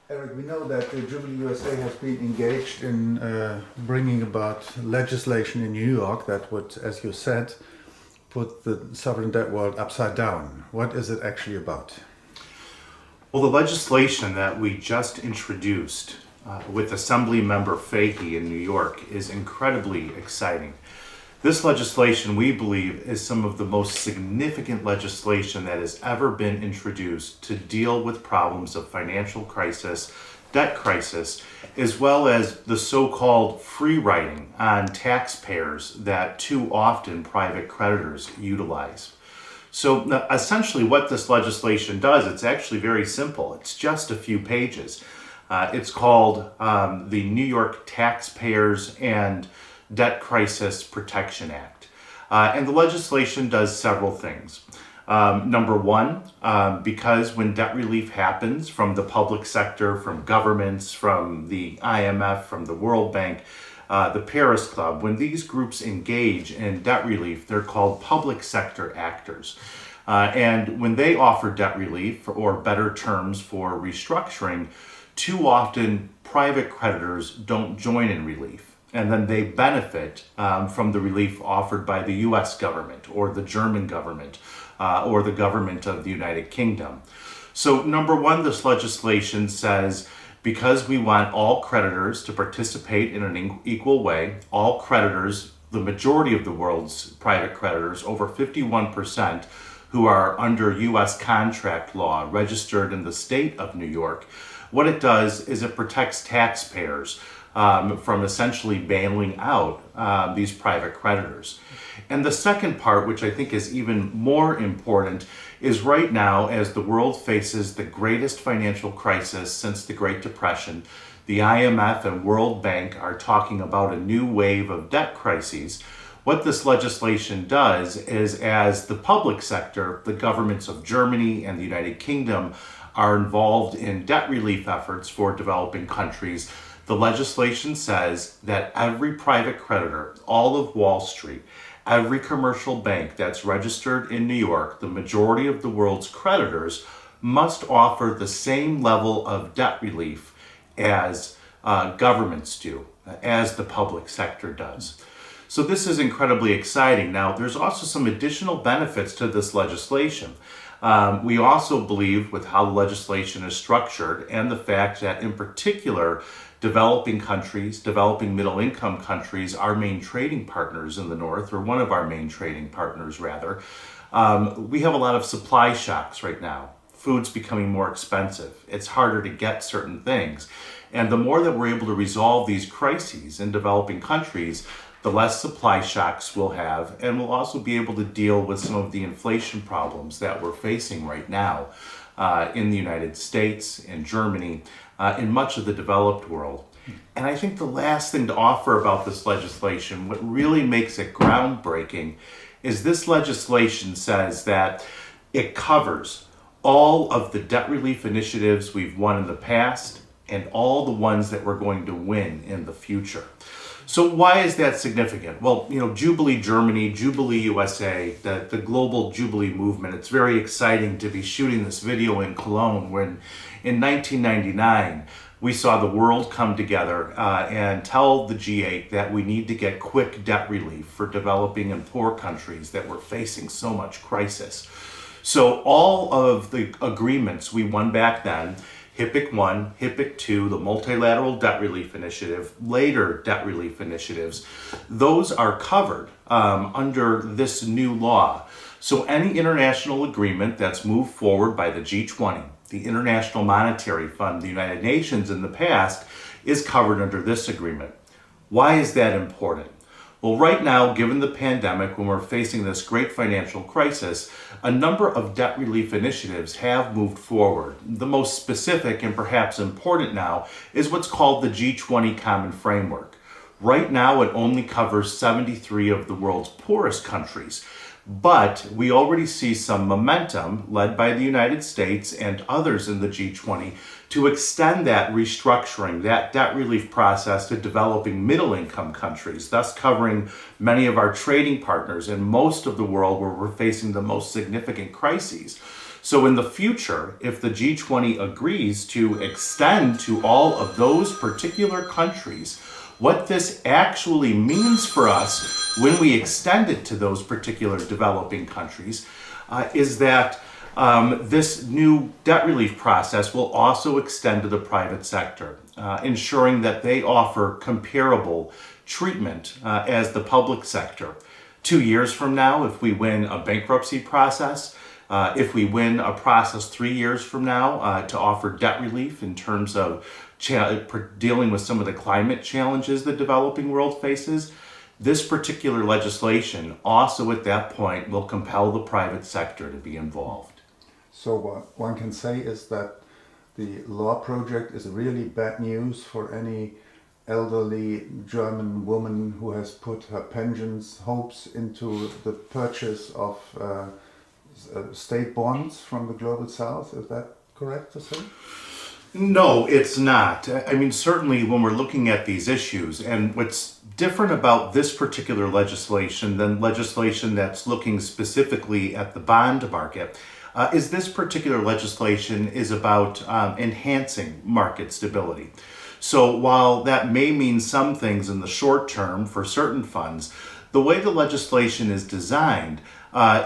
Eric, we know that the Jubilee USA has been engaged in bringing about legislation in New York that would, as you said, put the sovereign debt world upside down. What is it actually about? Well, the legislation that we just introduced with Assembly Member Fahey in New York is incredibly exciting. This legislation, we believe, is some of the most significant legislation that has ever been introduced to deal with problems of financial crisis, debt crisis, as well as the so-called free riding on taxpayers that too often private creditors utilize. So essentially what this legislation does, it's actually very simple. It's just a few pages. It's called the New York Taxpayers and Debt Crisis Protection Act. And the legislation does several things. Number one, because when debt relief happens from the public sector, from governments, from the IMF, from the World Bank, the Paris Club, when these groups engage in debt relief, they're called public sector actors. And when they offer debt relief or better terms for restructuring, too often private creditors don't join in relief. And then they benefit from the relief offered by the US government or the German government or the government of the United Kingdom. So number one, this legislation says because we want all creditors to participate in an equal way, all creditors, the majority of the world's private creditors, over 51%, who are under US contract law registered in the state of New York, what it does is it protects taxpayers from essentially bailing out these private creditors. And the second part, which I think is even more important, is right now, as the world faces the greatest financial crisis since the Great Depression, the IMF and World Bank are talking about a new wave of debt crises. What this legislation does is, as the public sector, the governments of Germany and the United Kingdom are involved in debt relief efforts for developing countries, the legislation says that every private creditor, all of Wall Street, every commercial bank that's registered in New York, the majority of the world's creditors, must offer the same level of debt relief as governments do, as the public sector does. So this is incredibly exciting. Now, there's also some additional benefits to this legislation. We also believe with how the legislation is structured and the fact that in particular, developing countries, developing middle income countries, our main trading partners in the North, or one of our main trading partners rather, we have a lot of supply shocks right now. Food's becoming more expensive. It's harder to get certain things. And the more that we're able to resolve these crises in developing countries, the less supply shocks we'll have, and we'll also be able to deal with some of the inflation problems that we're facing right now in the United States, in Germany, in much of the developed world. And I think the last thing to offer about this legislation, what really makes it groundbreaking, is this legislation says that it covers all of the debt relief initiatives we've won in the past and all the ones that we're going to win in the future. So why is that significant? Well, Jubilee Germany, Jubilee USA, the global Jubilee movement, it's very exciting to be shooting this video in Cologne when in 1999, we saw the world come together and tell the G8 that we need to get quick debt relief for developing and poor countries that were facing so much crisis. So all of the agreements we won back then, HIPC 1, HIPC 2, the Multilateral Debt Relief Initiative, later debt relief initiatives, those are covered under this new law. So any international agreement that's moved forward by the G20, the International Monetary Fund, the United Nations in the past, is covered under this agreement. Why is that important? Well, right now, given the pandemic, when we're facing this great financial crisis, a number of debt relief initiatives have moved forward. The most specific and perhaps important now is what's called the G20 Common Framework. Right now, it only covers 73 of the world's poorest countries. But we already see some momentum led by the United States and others in the G20 to extend that restructuring, that debt relief process to developing middle-income countries, thus covering many of our trading partners in most of the world where we're facing the most significant crises. So in the future, if the G20 agrees to extend to all of those particular countries, what this actually means for us when we extend it to those particular developing countries is that this new debt relief process will also extend to the private sector, ensuring that they offer comparable treatment as the public sector. 2 years from now, if we win a bankruptcy process, if we win a process 3 years from now to offer debt relief in terms of dealing with some of the climate challenges the developing world faces, this particular legislation also at that point will compel the private sector to be involved. So what one can say is that the law project is really bad news for any elderly German woman who has put her pensions hopes into the purchase of state bonds from the global south. Is that correct to say? No, it's not. I mean, certainly when we're looking at these issues, and what's different about this particular legislation than legislation that's looking specifically at the bond market, is this particular legislation is about enhancing market stability. So while that may mean some things in the short term for certain funds, the way the legislation is designed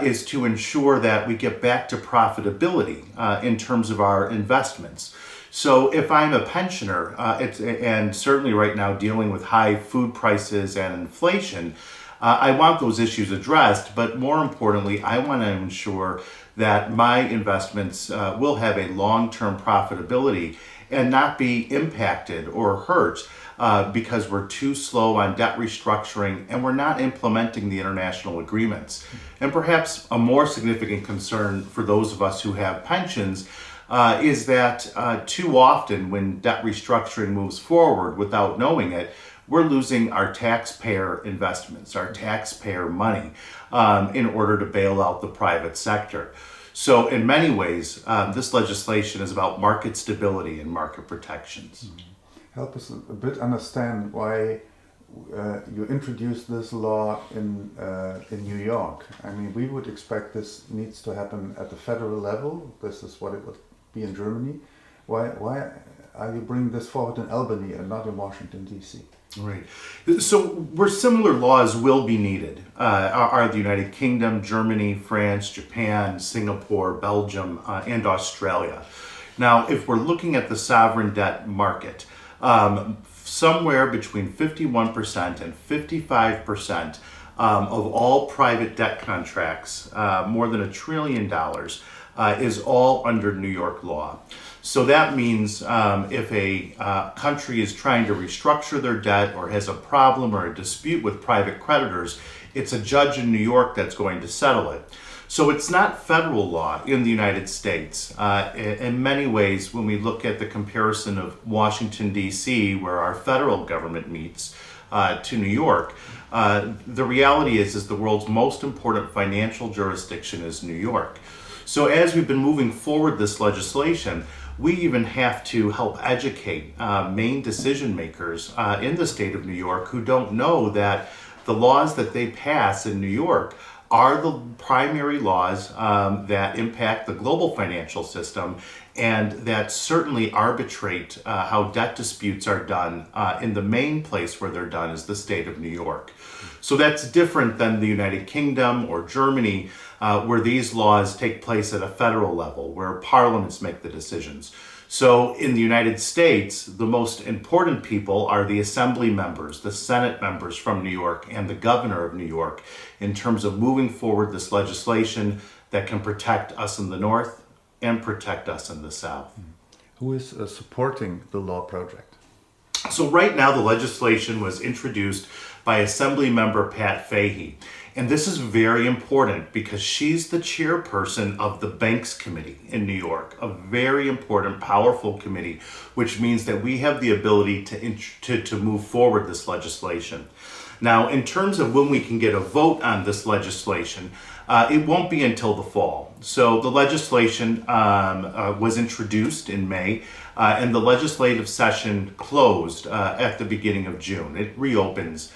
is to ensure that we get back to profitability in terms of our investments. So if I'm a pensioner, and certainly right now dealing with high food prices and inflation, I want those issues addressed, but more importantly, I want to ensure that my investments will have a long-term profitability and not be impacted or hurt because we're too slow on debt restructuring and we're not implementing the international agreements. And perhaps a more significant concern for those of us who have pensions is that too often when debt restructuring moves forward without knowing it, we're losing our taxpayer investments, our taxpayer money, in order to bail out the private sector. So in many ways, this legislation is about market stability and market protections. Mm-hmm. Help us a bit understand why you introduced this law in New York. I mean, we would expect this needs to happen at the federal level. This is what it would be in Germany. Why are you bringing this forward in Albany and not in Washington, D.C.? Right. So where similar laws will be needed are the United Kingdom, Germany, France, Japan, Singapore, Belgium, and Australia. Now, if we're looking at the sovereign debt market, somewhere between 51% and 55% of all private debt contracts, more than $1 trillion, is all under New York law. So that means if a country is trying to restructure their debt or has a problem or a dispute with private creditors, it's a judge in New York that's going to settle it. So it's not federal law in the United States. In many ways, when we look at the comparison of Washington, D.C., where our federal government meets, to New York, the reality is the world's most important financial jurisdiction is New York. So as we've been moving forward this legislation, we even have to help educate main decision makers in the state of New York who don't know that the laws that they pass in New York are the primary laws that impact the global financial system and that certainly arbitrate how debt disputes are done in the main place where they're done is the state of New York. So that's different than the United Kingdom or Germany, where these laws take place at a federal level, where parliaments make the decisions. So in the United States, the most important people are the assembly members, the Senate members from New York, and the governor of New York in terms of moving forward this legislation that can protect us in the North and protect us in the South. Who is supporting the law project? So right now the legislation was introduced by Assembly Member Pat Fahey. And this is very important because she's the chairperson of the Banks Committee in New York, a very important, powerful committee, which means that we have the ability to move forward this legislation. Now, in terms of when we can get a vote on this legislation, It won't be until the fall. So the legislation was introduced in May, and the legislative session closed at the beginning of June. It reopens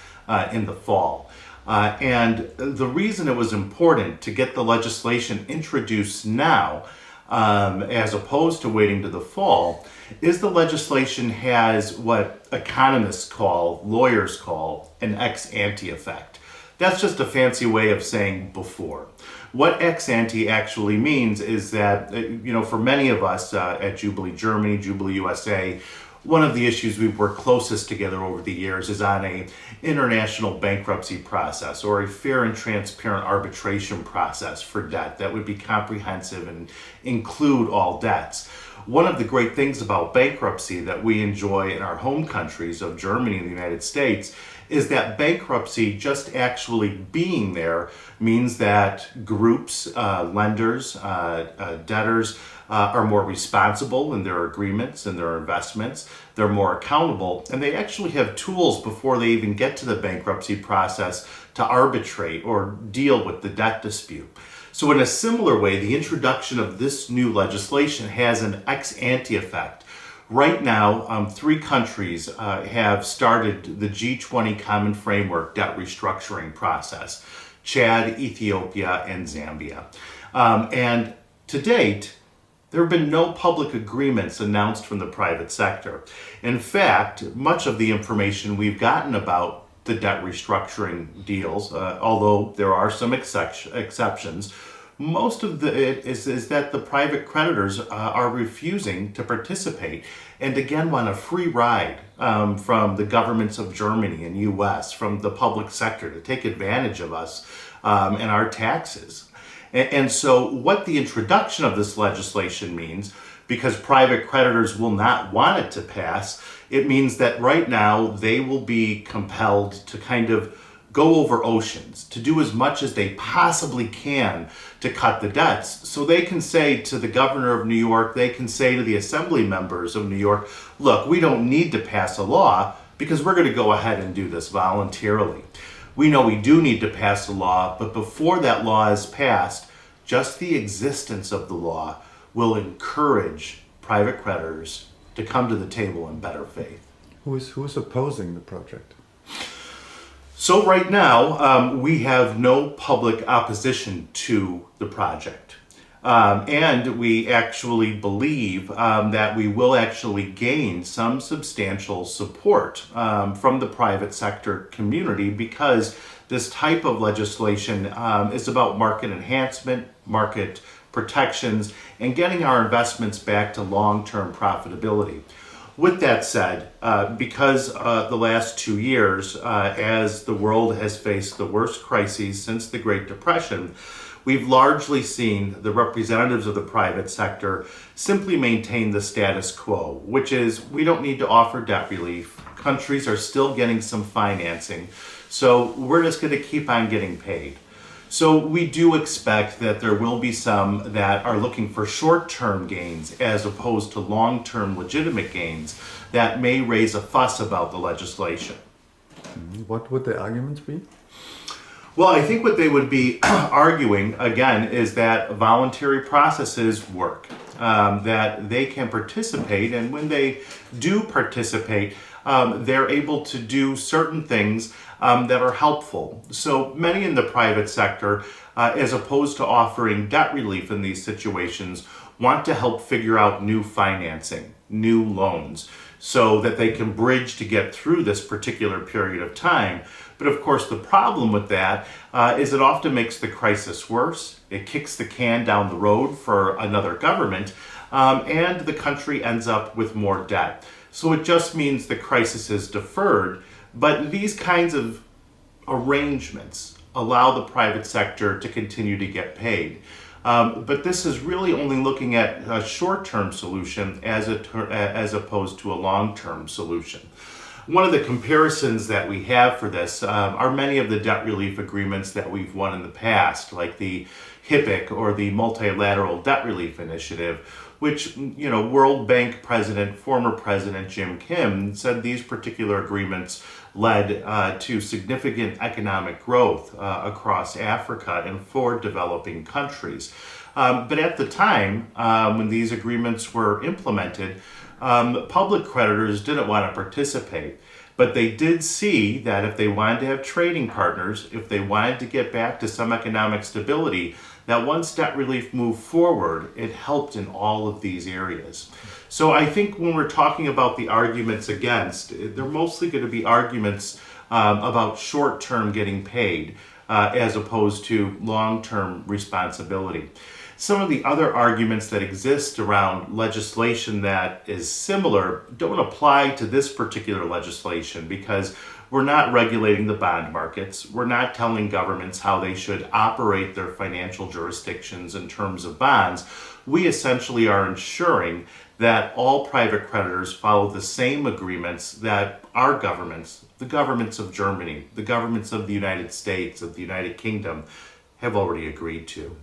in the fall. And the reason it was important to get the legislation introduced now, as opposed to waiting to the fall, is the legislation has what economists call, lawyers call, an ex ante effect. That's just a fancy way of saying before. What ex ante actually means is that, for many of us at Jubilee Germany, Jubilee USA, one of the issues we've worked closest together over the years is on a international bankruptcy process or a fair and transparent arbitration process for debt that would be comprehensive and include all debts. One of the great things about bankruptcy that we enjoy in our home countries of Germany and the United States is that bankruptcy just actually being there means that groups, lenders, debtors are more responsible in their agreements and their investments. They're more accountable, and they actually have tools before they even get to the bankruptcy process to arbitrate or deal with the debt dispute. So in a similar way, the introduction of this new legislation has an ex ante effect. Right now, 3 countries have started the G20 Common Framework debt restructuring process: Chad, Ethiopia, and Zambia. And to date, there have been no public agreements announced from the private sector. In fact, much of the information we've gotten about the debt restructuring deals, although there are some exceptions, most of it is that the private creditors are refusing to participate and again want a free ride from the governments of Germany and US, from the public sector to take advantage of us and our taxes. And so what the introduction of this legislation means, because private creditors will not want it to pass, it means that right now they will be compelled to kind of go over oceans, to do as much as they possibly can to cut the debts. So they can say to the governor of New York, they can say to the assembly members of New York, look, we don't need to pass a law because we're going to go ahead and do this voluntarily. We know we do need to pass a law, but before that law is passed, just the existence of the law will encourage private creditors to come to the table in better faith. Who's opposing the project? So right now, we have no public opposition to the project. And we actually believe that we will actually gain some substantial support from the private sector community, because this type of legislation is about market enhancement, market protections, and getting our investments back to long-term profitability. With that said, because the last 2 years, as the world has faced the worst crises since the Great Depression, we've largely seen the representatives of the private sector simply maintain the status quo, which is we don't need to offer debt relief. Countries are still getting some financing, so we're just going to keep on getting paid. So we do expect that there will be some that are looking for short-term gains as opposed to long-term legitimate gains that may raise a fuss about the legislation. What would the arguments be? Well, I think what they would be arguing, again, is that voluntary processes work, that they can participate, and when they do participate, they're able to do certain things that are helpful. So many in the private sector, as opposed to offering debt relief in these situations, want to help figure out new financing, new loans, so that they can bridge to get through this particular period of time. But of course, the problem with that is it often makes the crisis worse. It kicks the can down the road for another government, and the country ends up with more debt. So it just means the crisis is deferred. But these kinds of arrangements allow the private sector to continue to get paid. But this is really only looking at a short-term solution as opposed to a long-term solution. One of the comparisons that we have for this are many of the debt relief agreements that we've won in the past, like the HIPC or the Multilateral Debt Relief Initiative, which, World Bank president, former President Jim Kim, said these particular agreements led to significant economic growth across Africa and for developing countries. But at the time, when these agreements were implemented, public creditors didn't want to participate. But they did see that if they wanted to have trading partners, if they wanted to get back to some economic stability, that once debt relief moved forward, it helped in all of these areas. So I think when we're talking about the arguments against, they're mostly going to be arguments about short-term getting paid as opposed to long-term responsibility. Some of the other arguments that exist around legislation that is similar don't apply to this particular legislation because we're not regulating the bond markets. We're not telling governments how they should operate their financial jurisdictions in terms of bonds. We essentially are ensuring that all private creditors follow the same agreements that our governments, the governments of Germany, the governments of the United States, of the United Kingdom, have already agreed to.